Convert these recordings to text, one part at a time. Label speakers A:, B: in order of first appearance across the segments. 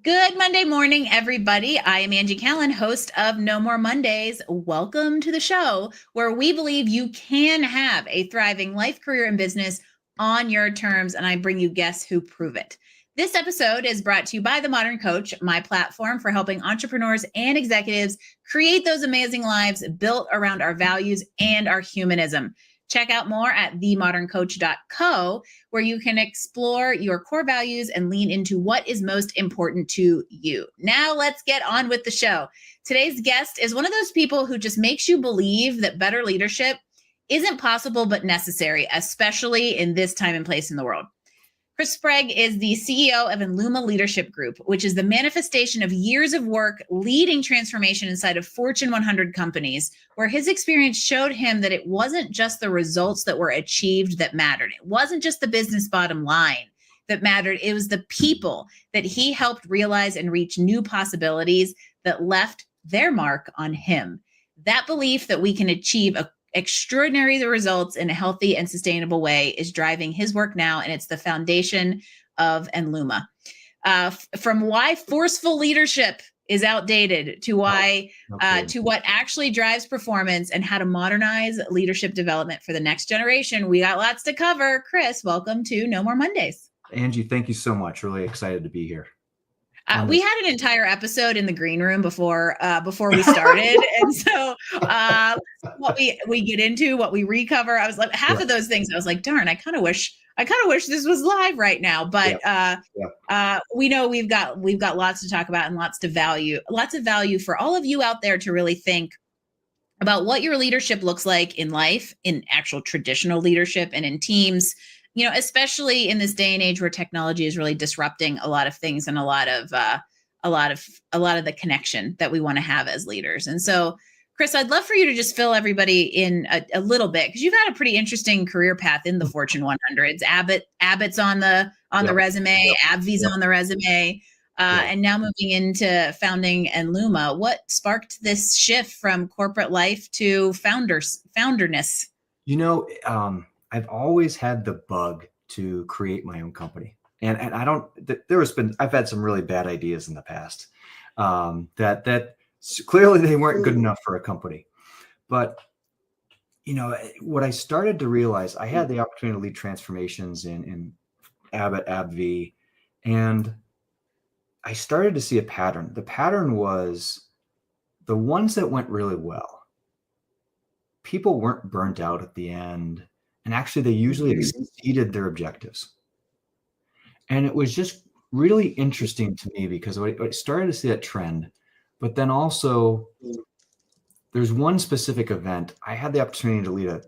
A: Good Monday morning, everybody. I am Angie Callen, host of No More Mondays. Welcome to the show where we believe you can have a thriving life, career, and business on your terms, and I bring you guests who prove it. This episode is brought to you by The Modern Coach, my platform for helping entrepreneurs and executives create those amazing lives built around our values and our humanism. Check out more at themoderncoach.co, where you can explore your core values and lean into what is most important to you. Now let's get on with the show. Today's guest is one of those people who just makes you believe that better leadership isn't possible but necessary, especially in this time and place in the world. Chris Sprague is the CEO of Enluma Leadership Group, which is the manifestation of years of work leading transformation inside of Fortune 100 companies, where his experience showed him that it wasn't just the results that were achieved that mattered. It wasn't just the business bottom line that mattered. It was the people that he helped realize and reach new possibilities that left their mark on him. That belief that we can achieve extraordinary results in a healthy and sustainable way is driving his work now, and it's the foundation of Enluma. From why forceful leadership is outdated to why to what actually drives performance and how to modernize leadership development for the next generation. We got lots to cover. Chris, welcome to No More Mondays.
B: Angie, thank you so much. Really excited to be here.
A: We had an entire episode in the green room before we started, and so what we get into, what we recover, I was like, half of those things, I was like, darn, I kind of wish this was live right now. But we know we've got lots to talk about and lots of value for all of you out there to really think about what your leadership looks like in life, in actual traditional leadership, and in teams. You know, especially in this day and age where technology is really disrupting a lot of things and a lot of the connection that we want to have as leaders. And so, Chris, I'd love for you to just fill everybody in a little bit, because you've had a pretty interesting career path in the Fortune 100s. Abbott's on the resume, AbbVie's on the resume, and now moving into founding Enluma. What sparked this shift from corporate life to founderness?
B: You know, I've always had the bug to create my own company. And I've had some really bad ideas in the past that clearly they weren't good enough for a company. But, you know, what I started to realize, I had the opportunity to lead transformations in Abbott, AbbVie, and I started to see a pattern. The pattern was the ones that went really well, people weren't burnt out at the end. And actually, they usually exceeded their objectives. And it was just really interesting to me because I started to see that trend. But then also, there's one specific event. I had the opportunity to lead a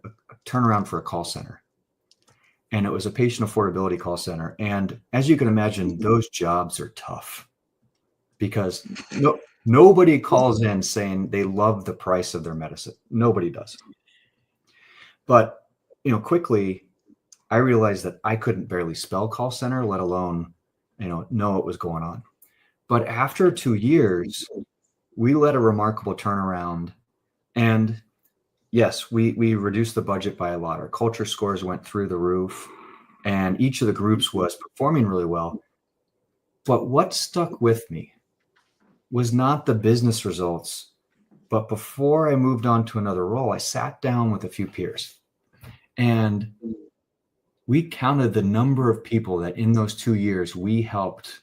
B: turnaround for a call center. And it was a patient affordability call center. And as you can imagine, those jobs are tough because nobody calls in saying they love the price of their medicine. Nobody does. But quickly, I realized that I couldn't barely spell call center, let alone, know what was going on. But after 2 years, we led a remarkable turnaround. And yes, we reduced the budget by a lot. Our culture scores went through the roof, and each of the groups was performing really well. But what stuck with me was not the business results. But before I moved on to another role, I sat down with a few peers. And we counted the number of people that in those 2 years we helped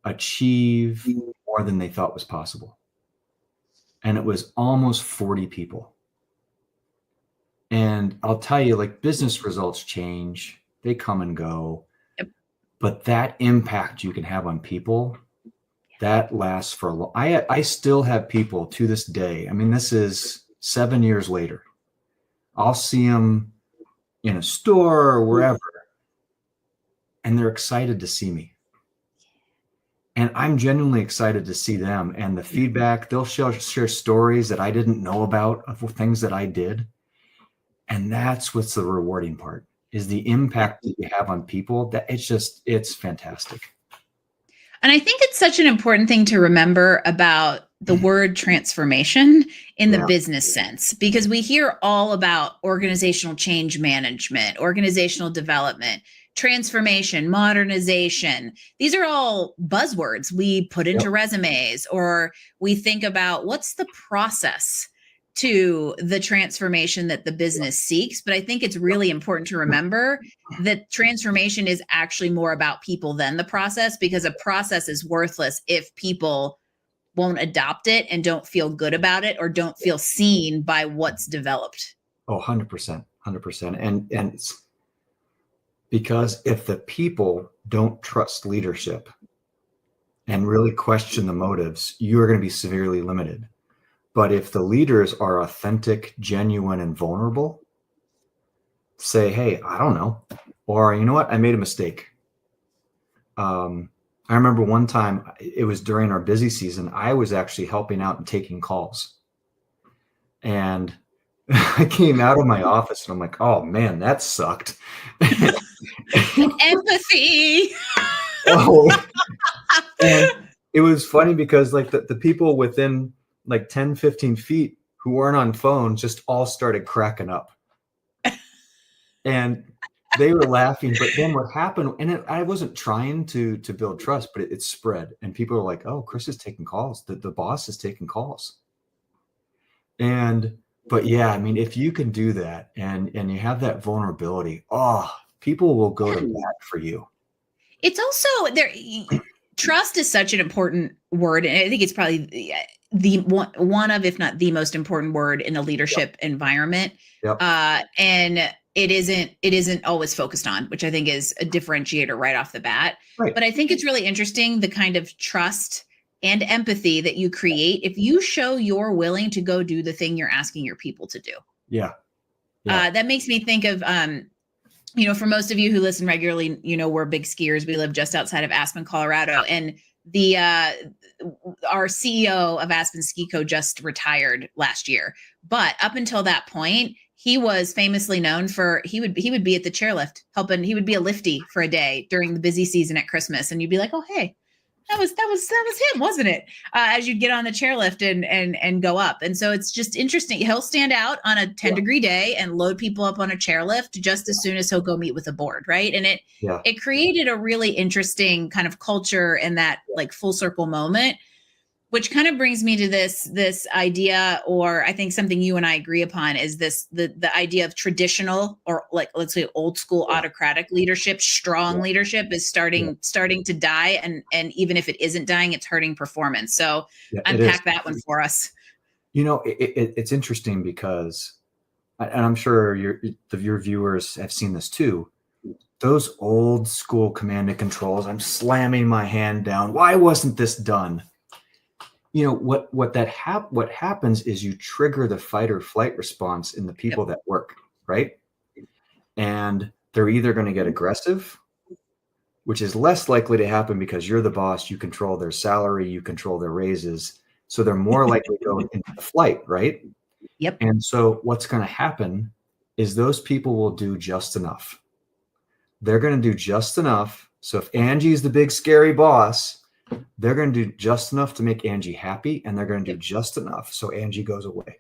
B: achieve more than they thought was possible. And it was almost 40 people. And I'll tell you, like, business results change, they come and go. Yep. But that impact you can have on people, that lasts for a long. I still have people to this day. I mean, this is 7 years later. I'll see them in a store or wherever, and they're excited to see me. And I'm genuinely excited to see them. And the feedback, they'll share stories that I didn't know about of things that I did. And that's what's the rewarding part, is the impact that you have on people. That it's fantastic.
A: And I think it's such an important thing to remember about the word transformation in the business sense, because we hear all about organizational change management, organizational development, transformation, modernization. These are all buzzwords we put into resumes, or we think about what's the process to the transformation that the business seeks. But I think it's really important to remember that transformation is actually more about people than the process, because a process is worthless if people won't adopt it and don't feel good about it or don't feel seen by what's developed.
B: Oh, 100%, 100%. And it's because if the people don't trust leadership and really question the motives, you are going to be severely limited. But if the leaders are authentic, genuine, and vulnerable, say, hey, I don't know, or you know what, I made a mistake. I remember one time, it was during our busy season, I was actually helping out and taking calls. And I came out of my office and I'm like, oh man, that sucked.
A: Empathy.
B: Oh, and it was funny because like the people within like 10, 15 feet who weren't on phones just all started cracking up. And they were laughing. But then what happened, and I wasn't trying to build trust, but it spread. And people were like, oh, Chris is taking calls. The boss is taking calls. But yeah, I mean, if you can do that and you have that vulnerability, people will go to bat for you.
A: It's also there. Trust is such an important word, and I think it's probably the one of, if not the most important word in a leadership environment. And it isn't always focused on, which I think is a differentiator right off the bat.
B: Right.
A: But I think it's really interesting, the kind of trust and empathy that you create if you show you're willing to go do the thing you're asking your people to do. That makes me think of, for most of you who listen regularly, we're big skiers. We live just outside of Aspen, Colorado, and our CEO of Aspen Ski Co just retired last year. But up until that point, he was famously known for he would be at the chairlift helping. He would be a lifty for a day during the busy season at Christmas, and you'd be like, oh hey, that was him, wasn't it? As you'd get on the chairlift and go up. And so it's just interesting. He'll stand out on a 10-degree day and load people up on a chairlift just as soon as he'll go meet with a board, right? And it created a really interesting kind of culture in that like full circle moment, which kind of brings me to this idea, or I think something you and I agree upon, is the idea of traditional, or like, let's say old school autocratic leadership. Strong leadership is starting to die. And even if it isn't dying, it's hurting performance. So unpack that one for us.
B: It's interesting because, and I'm sure your viewers have seen this too, those old school command and controls, I'm slamming my hand down. Why wasn't this done? What happens is you trigger the fight or flight response in the people that work, right? And they're either going to get aggressive, which is less likely to happen because you're the boss, you control their salary, you control their raises. So they're more likely to go into flight, right?
A: Yep.
B: And so what's going to happen is those people will do just enough. They're going to do just enough. So if Angie's the big scary boss, they're going to do just enough to make Angie happy, and they're going to do just enough so Angie goes away.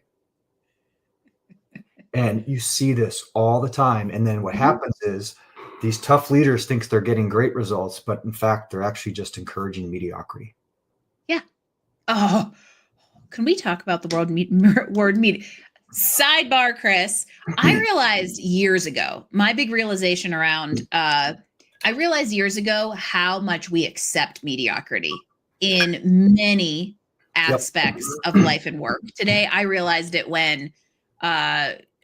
B: And you see this all the time. And then what happens is these tough leaders think they're getting great results, but in fact, they're actually just encouraging mediocrity.
A: Yeah. Oh, can we talk about the word media? Sidebar, Chris. I realized years ago, my big realization around I realized years ago how much we accept mediocrity in many aspects of life and work. Today, I realized it when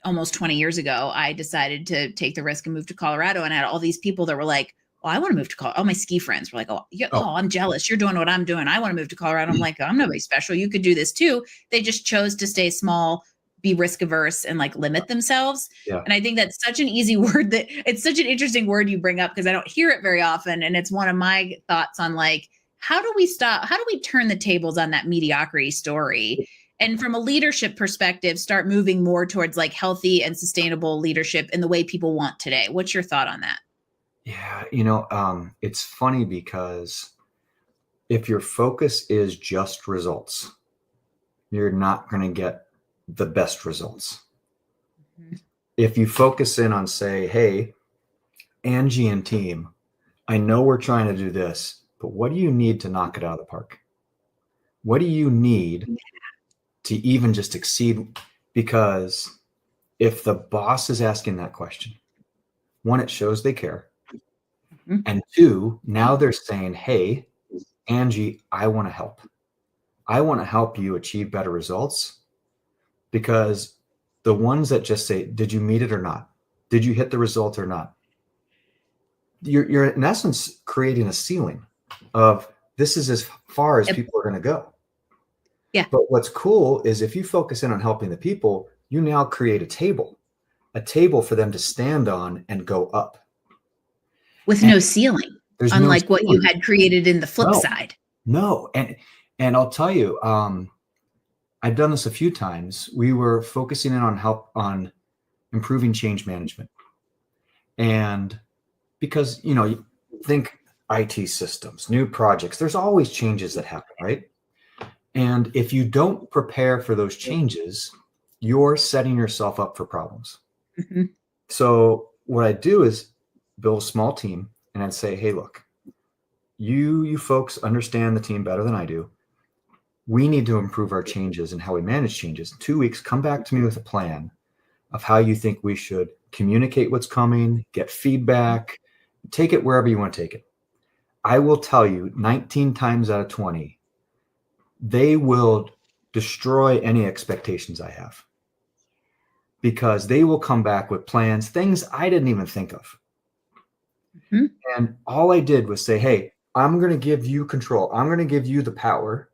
A: almost 20 years ago, I decided to take the risk and move to Colorado, and I had all these people that were like, oh, I want to move to Colorado. All my ski friends were like, I'm jealous. You're doing what I'm doing. I want to move to Colorado. I'm like, I'm nobody special. You could do this too. They just chose to stay small, be risk averse, and like limit themselves. And I think that's such an easy word, that it's such an interesting word you bring up because I don't hear it very often. And it's one of my thoughts on like, how do we turn the tables on that mediocrity story? And from a leadership perspective, start moving more towards like healthy and sustainable leadership in the way people want today. What's your thought on that?
B: Yeah. It's funny because if your focus is just results, you're not going to get the best results. Mm-hmm. If you focus in on, say, hey, Angie and team, I know we're trying to do this, but what do you need to knock it out of the park? What do you need to even just exceed? Because if the boss is asking that question, one, it shows they care.
A: Mhm.
B: And two, now they're saying, hey, Angie, I want to help. I want to help you achieve better results. Because the ones that just say, did you meet it or not? Did you hit the result or not? You're in essence creating a ceiling of this is as far as people are going to go.
A: Yeah.
B: But what's cool is if you focus in on helping the people, you now create a table for them to stand on and go up.
A: With
B: And
A: no ceiling,
B: there's
A: unlike
B: no
A: what you had created in the flip
B: No.
A: side.
B: No. And I'll tell you, I've done this a few times. We were focusing in on improving change management. And because, you think IT systems, new projects, there's always changes that happen, right? And if you don't prepare for those changes, you're setting yourself up for problems.
A: Mm-hmm.
B: So what I do is build a small team and I'd say, hey, look, you folks understand the team better than I do. We need to improve our changes and how we manage changes. 2 weeks, come back to me with a plan of how you think we should communicate what's coming, get feedback, take it wherever you want to take it. I will tell you 19 times out of 20, they will destroy any expectations I have because they will come back with plans, things I didn't even think of.
A: Mm-hmm.
B: And all I did was say, hey, I'm going to give you control. I'm going to give you the power.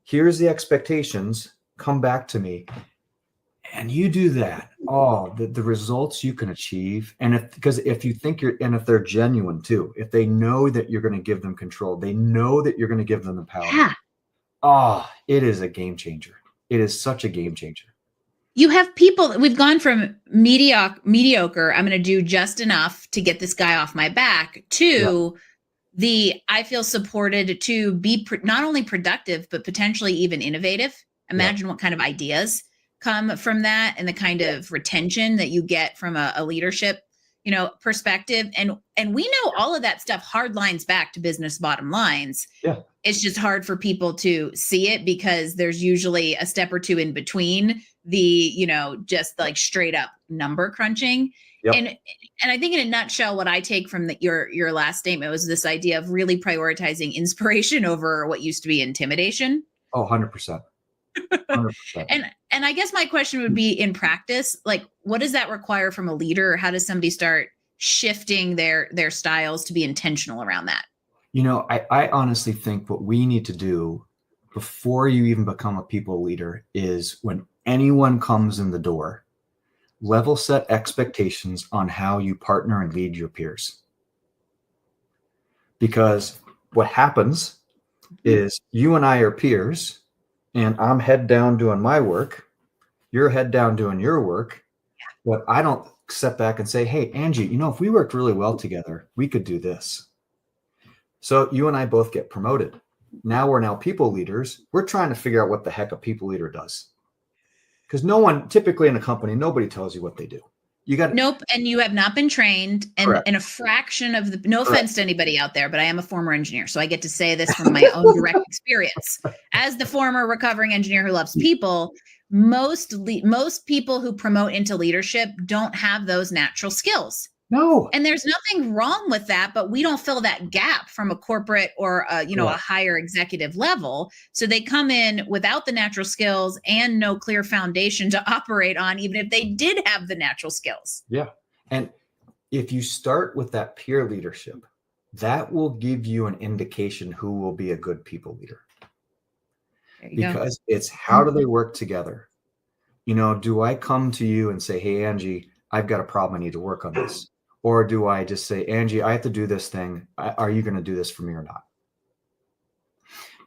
B: Here's the expectations. Come back to me. And you do that. Oh, the results you can achieve. And because if you think if they're genuine too, if they know that you're going to give them control, they know that you're going to give them the power.
A: Yeah.
B: Oh, it is a game changer. It is such a game changer.
A: You have people, we've gone from mediocre, I'm going to do just enough to get this guy off my back, to I feel supported to be not only productive, but potentially even innovative. Imagine what kind of ideas come from that and the kind of retention that you get from a leadership, perspective. And we know all of that stuff hard lines back to business bottom lines.
B: Yeah.
A: It's just hard for people to see it because there's usually a step or two in between the, just like straight up number crunching.
B: Yep.
A: And I think in a nutshell, what I take from your last statement was this idea of really prioritizing inspiration over what used to be intimidation.
B: Oh, 100%. 100%.
A: And I guess my question would be, in practice, like, what does that require from a leader? Or how does somebody start shifting their styles to be intentional around that?
B: I honestly think what we need to do before you even become a people leader is when anyone comes in the door, level set expectations on how you partner and lead your peers. Because what happens is you and I are peers, and I'm head down doing my work. You're head down doing your work. But I don't step back and say, hey, Angie, if we worked really well together, we could do this. So you and I both get promoted. Now we're people leaders. We're trying to figure out what the heck a people leader does. Because no one, typically in a company, nobody tells you what they do.
A: Nope. And you have not been trained. And in a fraction of no
B: Correct.
A: offense to anybody out there, but I am a former engineer. So I get to say this from my own direct experience. As the former recovering engineer who loves people, most people who promote into leadership don't have those natural skills.
B: No.
A: And there's nothing wrong with that, but we don't fill that gap from a corporate or a higher executive level. So they come in without the natural skills and no clear foundation to operate on, even if they did have the natural skills.
B: Yeah. And if you start with that peer leadership, that will give you an indication who will be a good people leader. Because it's how do they work together? Do I come to you and say, hey, Angie, I've got a problem. I need to work on this. Or do I just say, Angie, I have to do this thing. Are you going to do this for me or not?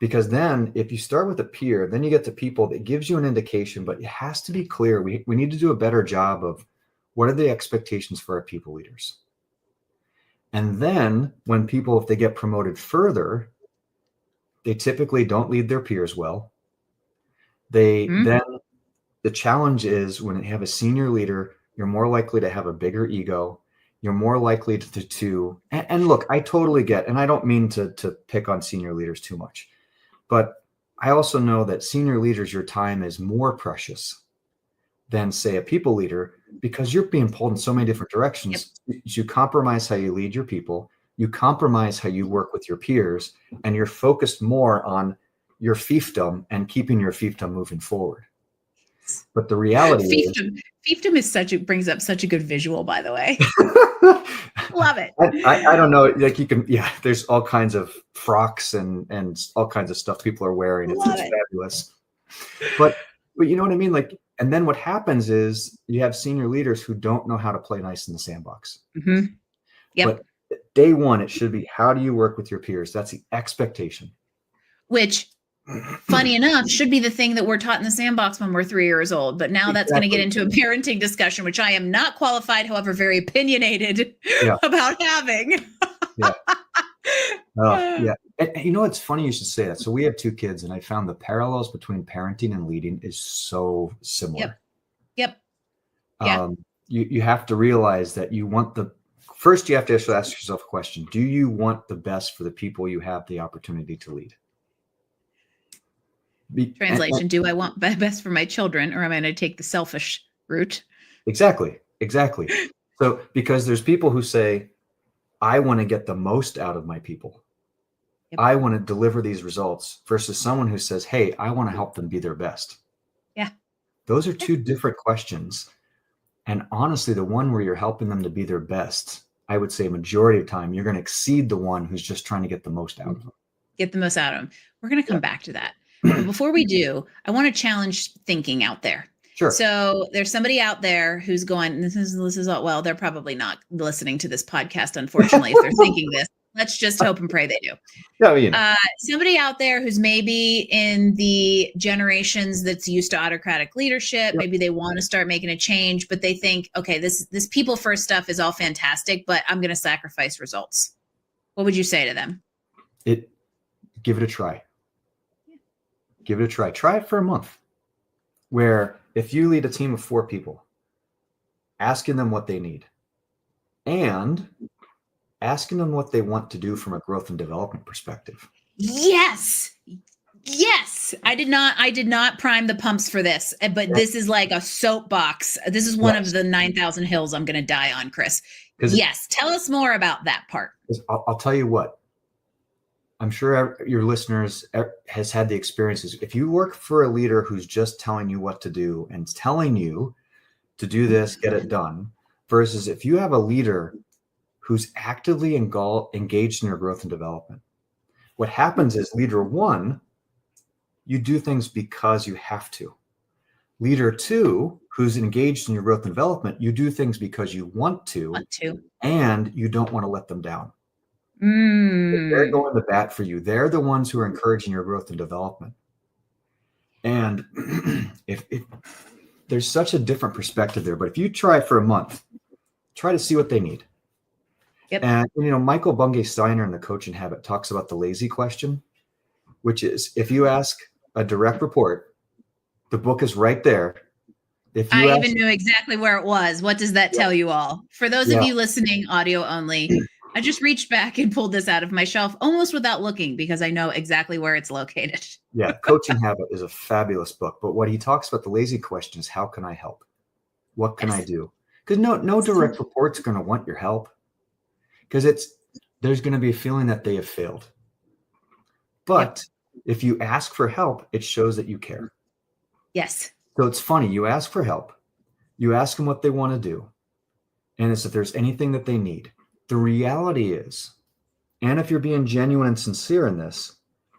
B: Because then if you start with a peer, then you get to people that gives you an indication, but it has to be clear. We need to do a better job of what are the expectations for our people leaders? And then when people, if they get promoted further, they typically don't lead their peers well. Then the challenge is when you have a senior leader, you're more likely to have a bigger ego. you're more likely and look, I totally get, and I don't mean to pick on senior leaders too much, but I also know that senior leaders, your time is more precious than, say, a people leader, because you're being pulled in so many different directions. You compromise how you lead your people, you compromise how you work with your peers, and you're focused more on your fiefdom and keeping your fiefdom moving forward. But the reality
A: fiefdom is brings up such a good visual, by the way. Love it.
B: I don't know, like you can, there's all kinds of frocks and all kinds of stuff people are wearing. It's fabulous. But you know what I mean? Like, and then what happens is you have senior leaders who don't know how to play nice in the sandbox.
A: Mm-hmm. Yep.
B: But day one, it should be, how do you work with your peers? That's the expectation.
A: Which, funny enough, should be the thing that we're taught in the sandbox when we're 3 years old. But now that's going to get into a parenting discussion, which I am not qualified, however, very opinionated about having.
B: Yeah. And you know, it's funny you should say that. So we have 2 kids, and I found the parallels between parenting and leading is so similar.
A: Yep.
B: You have to realize that first you have to ask yourself a question. Do you want the best for the people you have the opportunity to lead?
A: Translation, do I want best for my children, or am I going to take the selfish route?
B: Exactly. So, because there's people who say, I want to get the most out of my people. Yep. I want to deliver these results, versus someone who says, hey, I want to help them be their best.
A: Yeah.
B: Those are 2 different questions. And honestly, the one where you're helping them to be their best, I would say majority of the time, you're going to exceed the one who's just trying to get the most out of them.
A: Get the most out of them. We're going to come back to that. But before we do, I want to challenge thinking out there.
B: Sure.
A: So there's somebody out there who's going, this is all, well, they're probably not listening to this podcast, unfortunately, if they're thinking this. Let's just hope and pray they do. Somebody out there who's maybe in the generations that's used to autocratic leadership. Maybe they want to start making a change, but they think, okay, this people first stuff is all fantastic, but I'm going to sacrifice results. What would you say to them?
B: Give it a try. Give it a try. Try it for a month, where if you lead a team of 4 people, asking them what they need and asking them what they want to do from a growth and development perspective.
A: Yes. I did not prime the pumps for this, but this is like a soapbox. This is one of the 9,000 hills I'm going to die on, Chris. Yes. Tell us more about that part.
B: I'll tell you what. I'm sure your listeners has had the experiences. If you work for a leader who's just telling you what to do and telling you to do this, get it done, versus if you have a leader who's actively engaged in your growth and development, what happens is leader 1, you do things because you have to. Leader 2, who's engaged in your growth and development, you do things because you want to. And you don't want to let them down. They're going to bat for you. They're the ones who are encouraging your growth and development. And if there's such a different perspective there, but if you try it for a month, try to see what they need.
A: Yep.
B: And Michael Bungay Steiner in The Coaching Habit talks about the lazy question, which is, if you ask a direct report, the book is right there.
A: I even knew exactly where it was. What does that tell you all? For those of you listening audio only, I just reached back and pulled this out of my shelf almost without looking, because I know exactly where it's located.
B: Coaching Habit is a fabulous book. But what he talks about, the lazy question, is, how can I help? What can I do? Because no direct report's going to want your help, because there's going to be a feeling that they have failed. But if you ask for help, it shows that you care.
A: Yes.
B: So it's funny. You ask for help. You ask them what they want to do. And it's if there's anything that they need. The reality is, and if you're being genuine and sincere in this,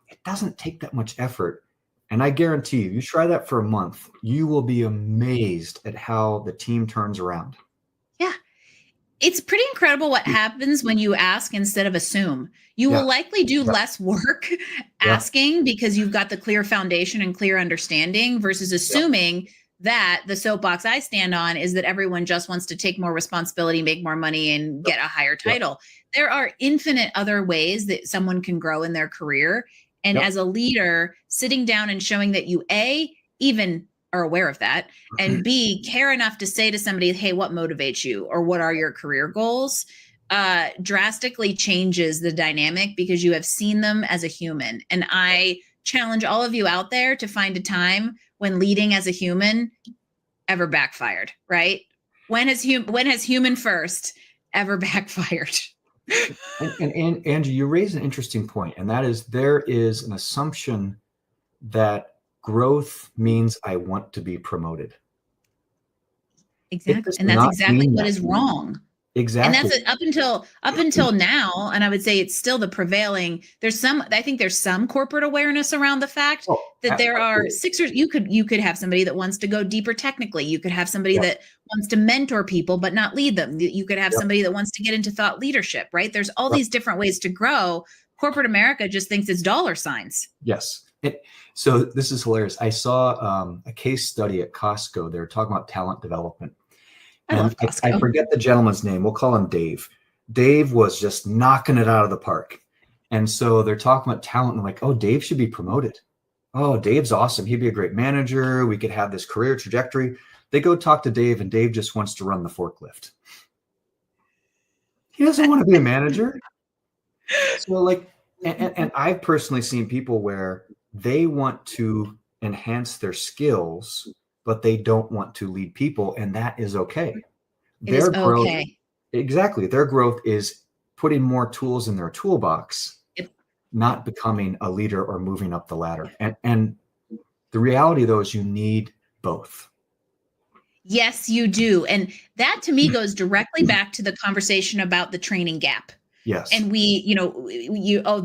B: it doesn't take that much effort. And I guarantee you try that for a month, you will be amazed at how the team turns around.
A: Yeah. It's pretty incredible what happens when you ask instead of assume. You will likely do less work asking because you've got the clear foundation and clear understanding, versus assuming that the soapbox I stand on is that everyone just wants to take more responsibility, make more money, and get a higher title. There are infinite other ways that someone can grow in their career. And as a leader, sitting down and showing that you, even are aware of that, and B, care enough to say to somebody, hey, what motivates you, or what are your career goals, drastically changes the dynamic, because you have seen them as a human. And I challenge all of you out there to find a time when leading as a human ever backfired, right? When has human first ever backfired?
B: And Angie, you raise an interesting point, and that is there is an assumption that growth means I want to be promoted.
A: Exactly. And that's exactly what is wrong.
B: Exactly.
A: And that's up until now. And I would say it's still the prevailing. I think there's some corporate awareness around the fact that there are you could have somebody that wants to go deeper technically. You could have somebody that wants to mentor people, but not lead them. You could have somebody that wants to get into thought leadership, right? There's all these different ways to grow. Corporate America just thinks it's dollar signs.
B: Yes. So this is hilarious. I saw a case study at Costco. They were talking about talent development. And I forget the gentleman's name. We'll call him Dave. Dave was just knocking it out of the park. And so they're talking about talent. And they're like, oh, Dave should be promoted. Oh, Dave's awesome. He'd be a great manager. We could have this career trajectory. They go talk to Dave, and Dave just wants to run the forklift. He doesn't want to be a manager. So like, and I've personally seen people where they want to enhance their skills, but they don't want to lead people, and that is okay. Their growth, exactly. Their growth is putting more tools in their toolbox, not becoming a leader or moving up the ladder. And the reality, though, is you need both.
A: Yes, you do. And that to me goes directly back to the conversation about the training gap.
B: Yes.
A: And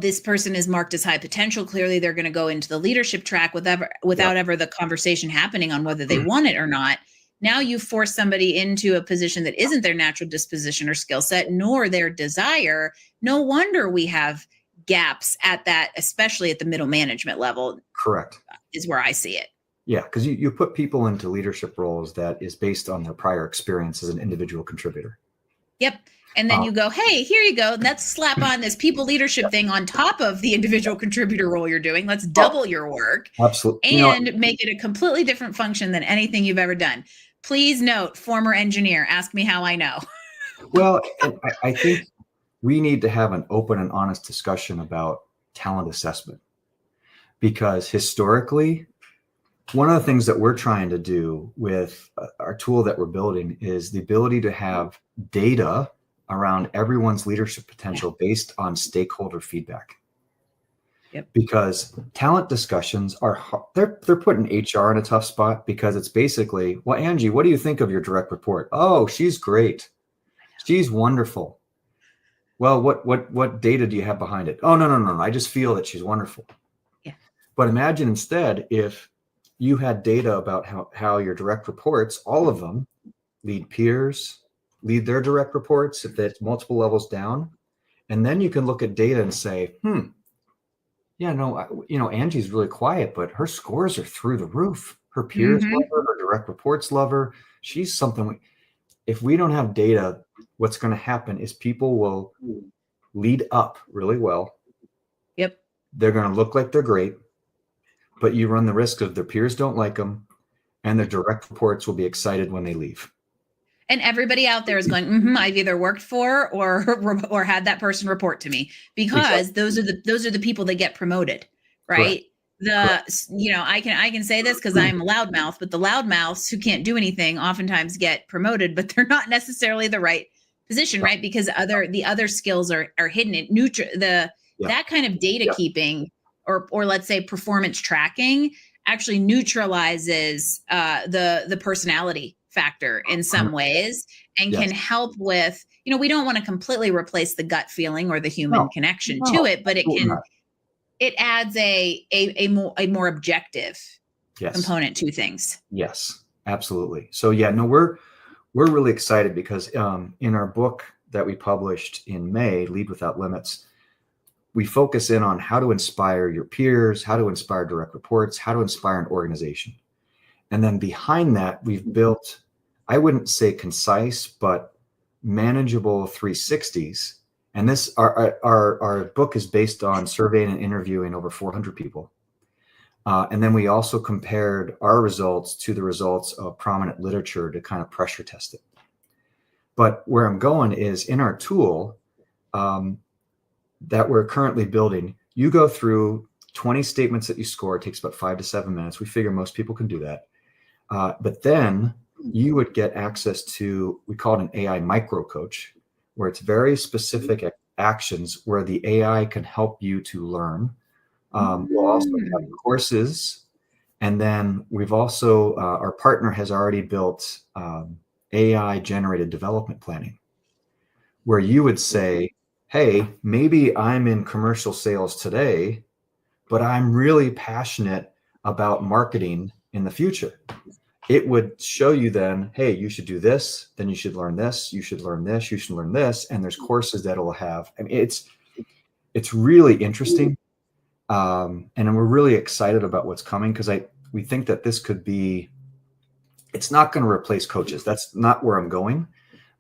A: this person is marked as high potential. Clearly, they're going to go into the leadership track without ever the conversation happening on whether they want it or not. Now you force somebody into a position that isn't their natural disposition or skill set, nor their desire. No wonder we have gaps at that, especially at the middle management level.
B: Correct.
A: Is where I see it.
B: Yeah, because you put people into leadership roles that is based on their prior experience as an individual contributor.
A: Yep. And then you go, hey, here you go. Let's slap on this people leadership thing on top of the individual contributor role you're doing. Let's double your work.
B: Absolutely.
A: And make it a completely different function than anything you've ever done. Please note, former engineer, ask me how I know.
B: Well, I think we need to have an open and honest discussion about talent assessment, because historically, one of the things that we're trying to do with our tool that we're building is the ability to have data around everyone's leadership potential based on stakeholder feedback.
A: Yep.
B: Because talent discussions they're putting HR in a tough spot, because it's basically, well, Angie, what do you think of your direct report? Oh, she's great. She's wonderful. Well, what data do you have behind it? Oh, no. I just feel that she's wonderful.
A: Yeah.
B: But imagine instead if you had data about how your direct reports, all of them, lead peers, lead their direct reports, if that's multiple levels down. And then you can look at data and say, Angie's really quiet, but her scores are through the roof. Her peers love her, her direct reports love her. She's something. If we don't have data, what's going to happen is people will lead up really well.
A: Yep.
B: They're going to look like they're great, but you run the risk of their peers don't like them, and their direct reports will be excited when they leave.
A: And everybody out there is going, I've either worked for or had that person report to me, because those are the people that get promoted, right? Correct. I can say this because I'm a loudmouth, but the loudmouths who can't do anything oftentimes get promoted, but they're not necessarily the right position, right? Because the other skills are hidden. That kind of data keeping or let's say performance tracking actually neutralizes the personality factor in some ways, and can help with, we don't want to completely replace the gut feeling or the human connection to it, but it adds a more objective component to things.
B: Yes, absolutely. So we're really excited because in our book that we published in May, Lead Without Limits, we focus in on how to inspire your peers, how to inspire direct reports, how to inspire an organization. And then behind that, we've built, I wouldn't say concise, but manageable 360s. And our book is based on surveying and interviewing over 400 people. And then we also compared our results to the results of prominent literature to kind of pressure test it. But where I'm going is in our tool that we're currently building, you go through 20 statements that you score. It takes about 5 to 7 minutes. We figure most people can do that. But then you would get access to, we call it an AI micro coach, where it's very specific actions where the AI can help you to learn. We'll also have courses. And then we've also, our partner has already built AI generated development planning, where you would say, hey, maybe I'm in commercial sales today, but I'm really passionate about marketing in the future. It would show you then, hey, you should do this, then you should learn this, you should learn this, you should learn this. And there's courses that it'll have. I mean, it's really interesting. And we're really excited about what's coming because we think that this could be, it's not going to replace coaches. That's not where I'm going.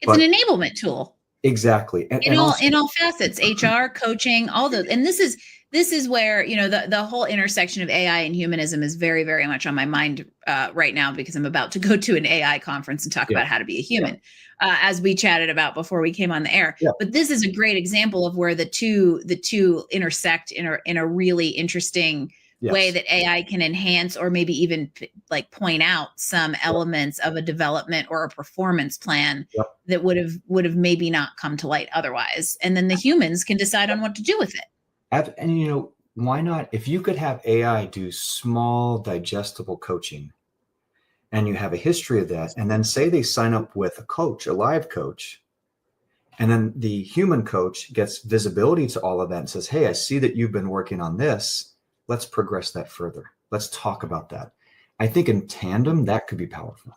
A: It's an enablement tool.
B: Exactly.
A: In all facets, HR, coaching, all those. And this is where, the whole intersection of AI and humanism is very, very much on my mind right now, because I'm about to go to an AI conference and talk about how to be a human, as we chatted about before we came on the air. Yeah. But this is a great example of where the two intersect in a really interesting way that AI can enhance or maybe even like point out some elements of a development or a performance plan that would have maybe not come to light otherwise. And then the humans can decide on what to do with it.
B: And why not? If you could have AI do small digestible coaching and you have a history of that, and then say they sign up with a coach, a live coach, and then the human coach gets visibility to all of that and says, hey, I see that you've been working on this. Let's progress that further. Let's talk about that. I think in tandem, that could be powerful.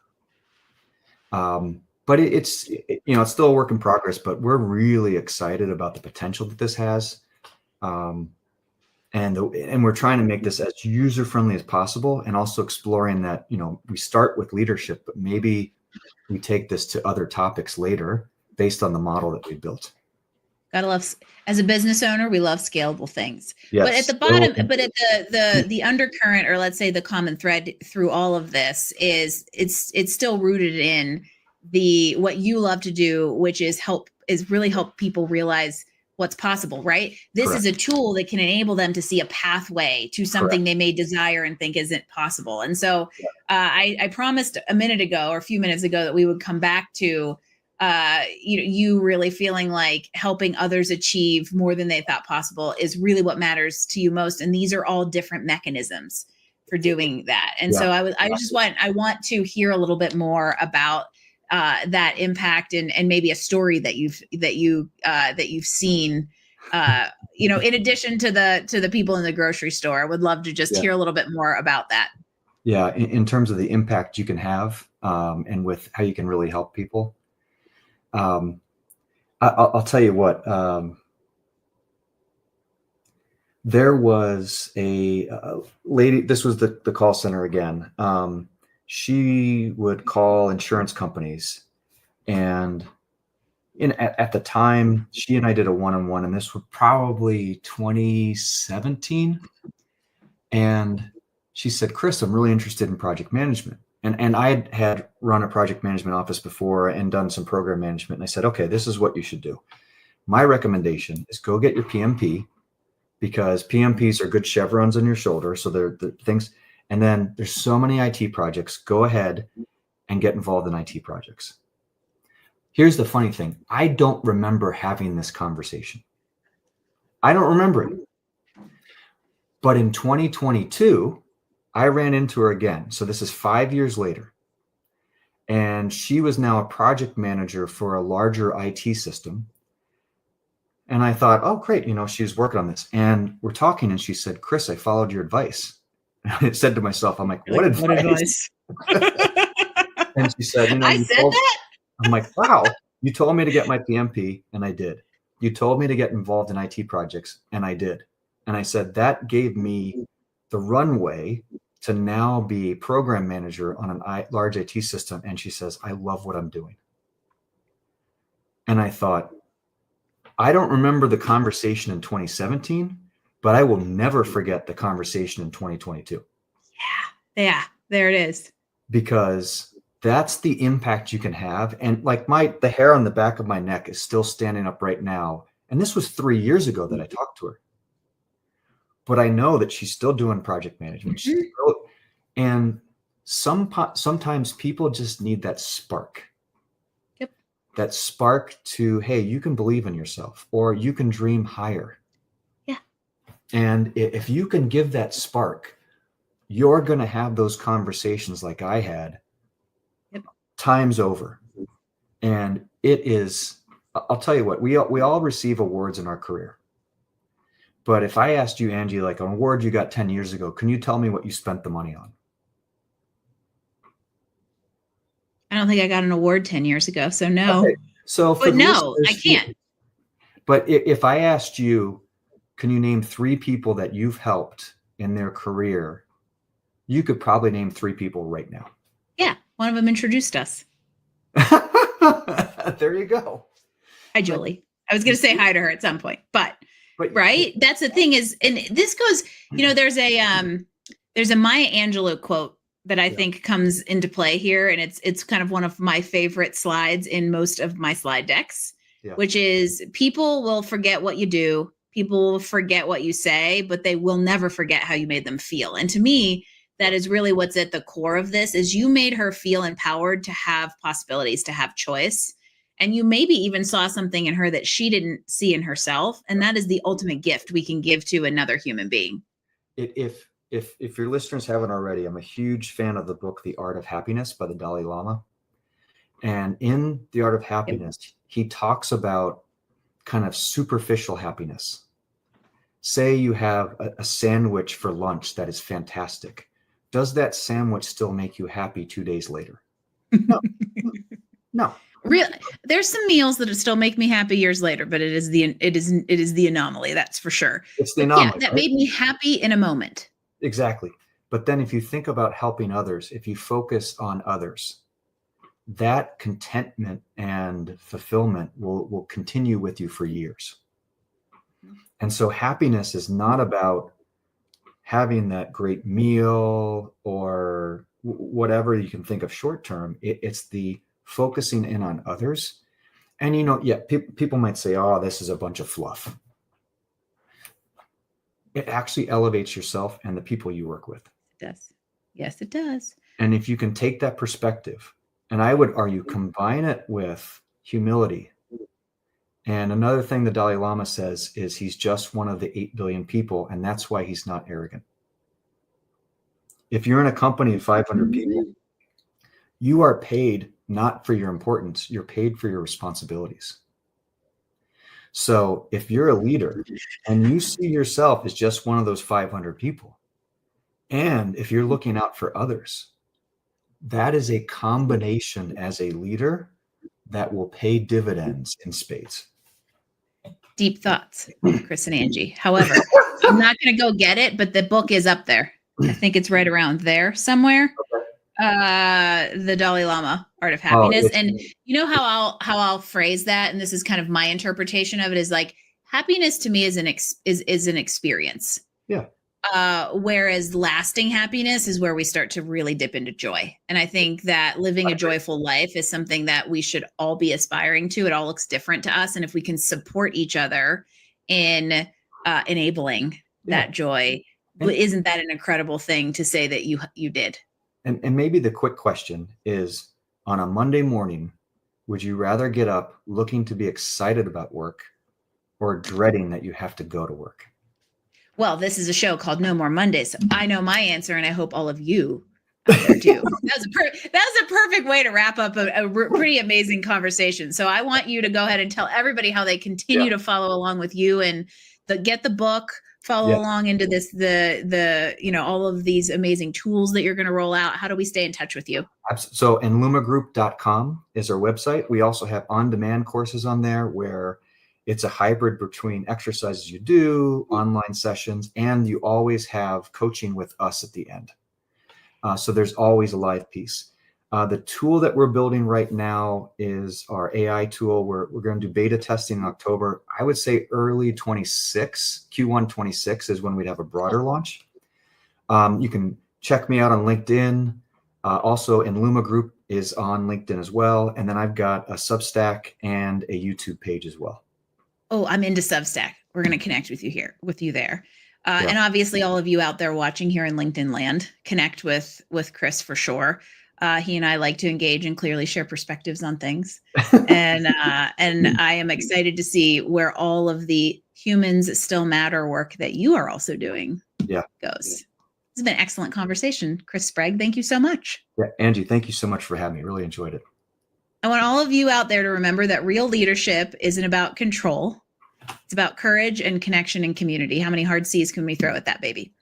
B: But it's still a work in progress, but we're really excited about the potential that this has. And we're trying to make this as user-friendly as possible, and also exploring that, we start with leadership, but maybe we take this to other topics later based on the model that we built.
A: Gotta love, as a business owner, we love scalable things.
B: Yes.
A: But at the bottom, but at the undercurrent, or let's say the common thread through all of this is it's still rooted in what you love to do, which is really help people realize what's possible, right? This
B: Correct.
A: is a tool that can enable them to see a pathway to something they may desire and think isn't possible. And so I promised a minute ago or a few minutes ago that we would come back to you really feeling like helping others achieve more than they thought possible is really what matters to you most. And these are all different mechanisms for doing that. And so I want to hear a little bit more about that impact and maybe a story that you've seen, in addition to the people in the grocery store. I would love to just hear a little bit more about that.
B: Yeah. In terms of the impact you can have, and with how you can really help people. I'll tell you what, there was a lady, this was the call center again. She would call insurance companies, and at the time, she and I did a one-on-one, and this was probably 2017. And she said, Chris, I'm really interested in project management. And I had run a project management office before and done some program management. And I said, okay, this is what you should do. My recommendation is go get your PMP, because PMPs are good chevrons on your shoulder. So they're the things. And then there's so many IT projects. Go ahead and get involved in IT projects. Here's the funny thing. I don't remember having this conversation. I don't remember it. But in 2022, I ran into her again. So this is 5 years later. And she was now a project manager for a larger IT system. And I thought, oh, great. She was working on this. And we're talking, and she said, Chris, I followed your advice. And I said to myself, I'm like, what advice? And she said,
A: I said that?
B: I'm like, wow, you told me to get my PMP, and I did. You told me to get involved in IT projects, and I did. And I said, that gave me the runway to now be a program manager on a large IT system. And she says, I love what I'm doing. And I thought, I don't remember the conversation in 2017, but I will never forget the conversation in 2022.
A: Yeah, there it is.
B: because that's the impact you can have. And like the hair on the back of my neck is still standing up right now. And this was 3 years ago that I talked to her. But I know that she's still doing project management. And sometimes people just need that spark.
A: Yep.
B: That spark to, hey, you can believe in yourself, or you can dream higher.
A: Yeah.
B: And if you can give that spark, you're going to have those conversations like I had times over. And it is, I'll tell you what, we all receive awards in our career. But if I asked you, Angie, like an award you got 10 years ago, can you tell me what you spent the money on?
A: I don't think I got an award 10 years ago, so no.
B: Okay. So for
A: but no, I can't.
B: But if I asked you, can you name 3 people that you've helped in their career? You could probably name 3 people right now.
A: Yeah, one of them introduced us.
B: There you go.
A: Hi, Julie. I was going to say hi to her at some point, but right? That's the thing is, and this goes, there's a Maya Angelou quote that I think comes into play here. And it's kind of one of my favorite slides in most of my slide decks, which is people will forget what you do. People will forget what you say, but they will never forget how you made them feel. And to me, that is really what's at the core of this is you made her feel empowered to have possibilities, to have choice. And you maybe even saw something in her that she didn't see in herself. And that is the ultimate gift we can give to another human being.
B: If your listeners haven't already, I'm a huge fan of the book, The Art of Happiness by the Dalai Lama. And in The Art of Happiness, he talks about kind of superficial happiness. Say you have a sandwich for lunch that is fantastic. Does that sandwich still make you happy 2 days later? No. No.
A: Really, there's some meals that still make me happy years later, but it is the anomaly. That's for sure.
B: It's the anomaly.
A: Yeah, that made me happy in a moment.
B: Exactly. But then if you think about helping others, if you focus on others, that contentment and fulfillment will continue with you for years. And so happiness is not about having that great meal or whatever you can think of short term. It's the focusing in on others. And, people might say, oh, this is a bunch of fluff. It actually elevates yourself and the people you work with.
A: It does. Yes, it does.
B: And if you can take that perspective, and I would argue combine it with humility. And another thing the Dalai Lama says is he's just one of the 8 billion people, and that's why he's not arrogant. If you're in a company of 500 people, you are paid not for your importance, you're paid for your responsibilities. So if you're a leader and you see yourself as just one of those 500 people, and if you're looking out for others, that is a combination as a leader that will pay dividends in spades.
A: Deep thoughts, Chris and Angie. However, I'm not going to go get it, but the book is up there. I think it's right around there somewhere. Okay. The Dalai Lama, Art of Happiness. And you know how I'll phrase that, and this is kind of my interpretation of it, is like happiness to me is an experience.
B: Yeah.
A: Whereas lasting happiness is where we start to really dip into joy. And I think that living a joyful life is something that we should all be aspiring to. It all looks different to us. And if we can support each other in enabling that joy, isn't that an incredible thing to say that you did?
B: And maybe the quick question is, on a Monday morning, would you rather get up looking to be excited about work or dreading that you have to go to work?
A: Well, this is a show called No More Mondays. So I know my answer, and I hope all of you out there do. That was a perfect way to wrap up a pretty amazing conversation. So I want you to go ahead and tell everybody how they continue to follow along with you and get the book, follow along into this, all of these amazing tools that you're going to roll out. How do we stay in touch with you?
B: So enlumagroup.com is our website. We also have on-demand courses on there where it's a hybrid between exercises you do, online sessions, and you always have coaching with us at the end. So there's always a live piece. The tool that we're building right now is our AI tool. We're going to do beta testing in October. I would say early 26, Q1 26 is when we'd have a broader launch. You can check me out on LinkedIn. Also, Enluma Group is on LinkedIn as well. And then I've got a Substack and a YouTube page as well.
A: Oh, I'm into Substack. We're going to connect with you there.
B: Yeah.
A: And obviously all of you out there watching here in LinkedIn land, connect with Chris for sure. He and I like to engage and clearly share perspectives on things. And I am excited to see where all of the humans still matter work that you are also doing goes. This has been an excellent conversation. Chris Sprague, thank you so much.
B: Yeah, Angie, thank you so much for having me. Really enjoyed it.
A: I want all of you out there to remember that real leadership isn't about control. It's about courage and connection and community. How many hard C's can we throw at that baby?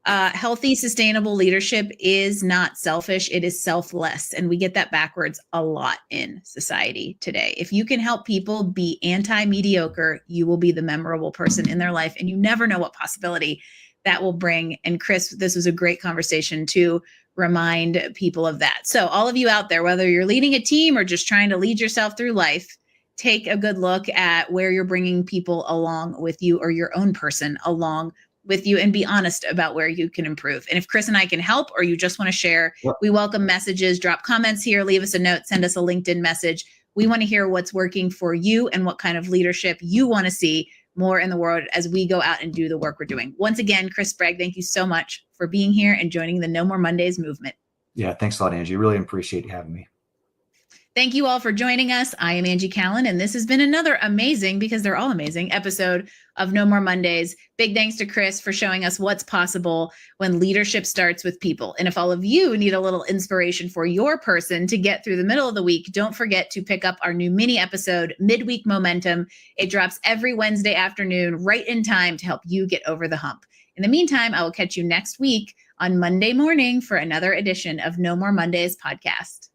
A: Healthy, sustainable leadership is not selfish. It is selfless. And we get that backwards a lot in society today. If you can help people be anti-mediocre, you will be the memorable person in their life. And you never know what possibility that will bring. And Chris, this was a great conversation to remind people of that. So all of you out there, whether you're leading a team or just trying to lead yourself through life, take a good look at where you're bringing people along with you or your own person along with you, and be honest about where you can improve. And if Chris and I can help, or you just want to share, we welcome messages. Drop comments here, leave us a note, send us a LinkedIn message. We want to hear what's working for you and what kind of leadership you want to see more in the world as we go out and do the work we're doing. Once again, Chris Sprague, thank you so much for being here and joining the No More Mondays movement.
B: Yeah, thanks a lot, Angie. Really appreciate you having me.
A: Thank you all for joining us. I am Angie Callen, and this has been another amazing, because they're all amazing, episode of No More Mondays. Big thanks to Chris for showing us what's possible when leadership starts with people. And if all of you need a little inspiration for your person to get through the middle of the week, don't forget to pick up our new mini episode, Midweek Momentum. It drops every Wednesday afternoon, right in time to help you get over the hump. In the meantime, I will catch you next week on Monday morning for another edition of No More Mondays podcast.